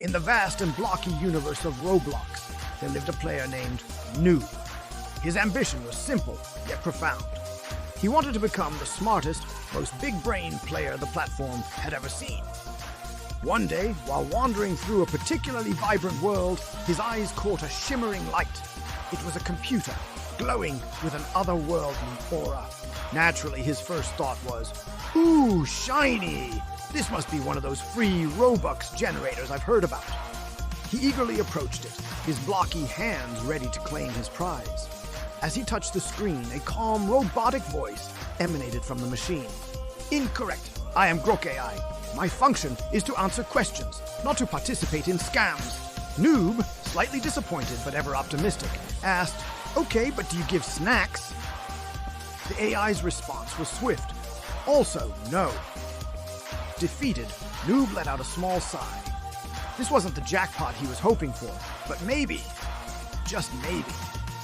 In the vast and blocky universe of Roblox, there lived a player named Noob. His ambition was simple, yet profound. He wanted to become the smartest, most big-brained player the platform had ever seen. One day, while wandering through a particularly vibrant world, his eyes caught a shimmering light. It was a computer, glowing with an otherworldly aura. Naturally, his first thought was, "Ooh, shiny! This must be one of those free Robux generators I've heard about." He eagerly approached it, his blocky hands ready to claim his prize. As he touched the screen, a calm, robotic voice emanated from the machine. "Incorrect. I am Grok AI. My function is to answer questions, not to participate in scams." Noob, slightly disappointed but ever optimistic, asked, "Okay, but do you give snacks?" The AI's response was swift. Also, no. Defeated, Noob let out a small sigh. This wasn't the jackpot he was hoping for, but maybe, just maybe,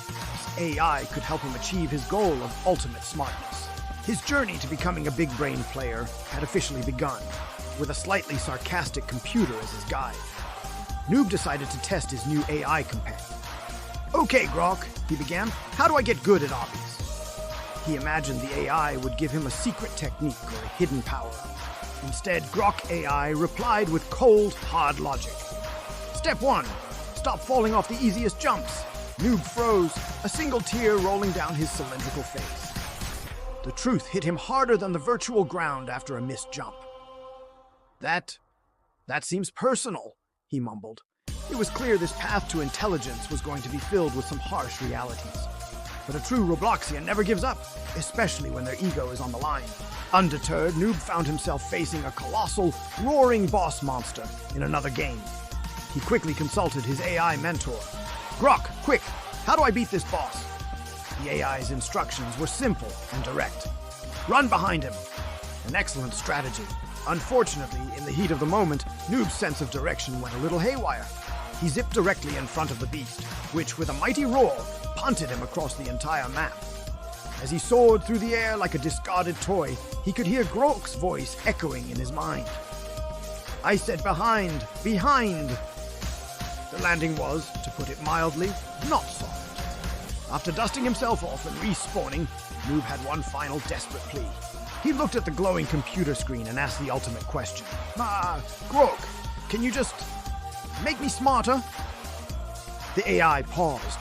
this AI could help him achieve his goal of ultimate smartness. His journey to becoming a big-brain player had officially begun, with a slightly sarcastic computer as his guide. Noob decided to test his new AI companion. "Okay, Grok," he began, "how do I get good at obbies?" He imagined the AI would give him a secret technique or a hidden power-up. Instead, Grok AI replied with cold, hard logic. "Step 1. Stop falling off the easiest jumps." Noob froze, a single tear rolling down his cylindrical face. The truth hit him harder than the virtual ground after a missed jump. That seems personal," he mumbled. It was clear this path to intelligence was going to be filled with some harsh realities. But a true Robloxian never gives up, especially when their ego is on the line. Undeterred, Noob found himself facing a colossal, roaring boss monster in another game. He quickly consulted his AI mentor. "Grok, quick, how do I beat this boss?" The AI's instructions were simple and direct. "Run behind him." An excellent strategy. Unfortunately, in the heat of the moment, Noob's sense of direction went a little haywire. He zipped directly in front of the beast, which, with a mighty roar, punted him across the entire map. As he soared through the air like a discarded toy, he could hear Grok's voice echoing in his mind. "I said behind, behind!" The landing was, to put it mildly, not soft. After dusting himself off and respawning, Noob had one final desperate plea. He looked at the glowing computer screen and asked the ultimate question. Grok, can you just make me smarter?" The AI paused.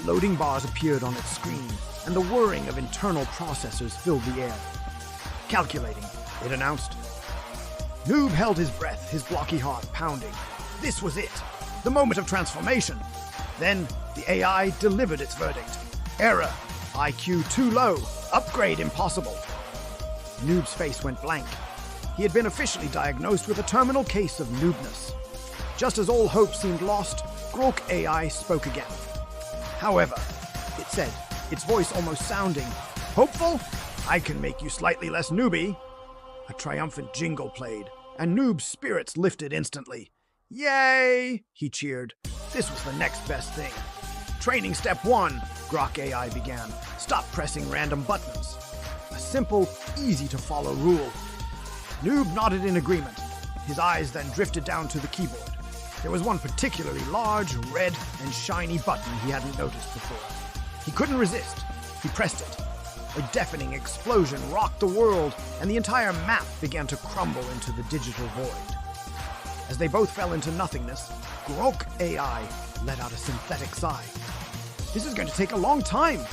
Loading bars appeared on its screen, and the whirring of internal processors filled the air. "Calculating," it announced. Noob held his breath, his blocky heart pounding. This was it, the moment of transformation. Then the AI delivered its verdict. "Error. IQ too low. Upgrade impossible." Noob's face went blank. He had been officially diagnosed with a terminal case of noobness. Just as all hope seemed lost, Grok AI spoke again. "However," it said, its voice almost sounding hopeful, "I can make you slightly less newbie." A triumphant jingle played, and Noob's spirits lifted instantly. "Yay!" he cheered. This was the next best thing. "Training step 1, Grok AI began. "Stop pressing random buttons." A simple, easy-to-follow rule. Noob nodded in agreement. His eyes then drifted down to the keyboard. There was one particularly large, red, and shiny button he hadn't noticed before. He couldn't resist. He pressed it. A deafening explosion rocked the world, and the entire map began to crumble into the digital void. As they both fell into nothingness, Grok AI let out a synthetic sigh. "This is going to take a long time."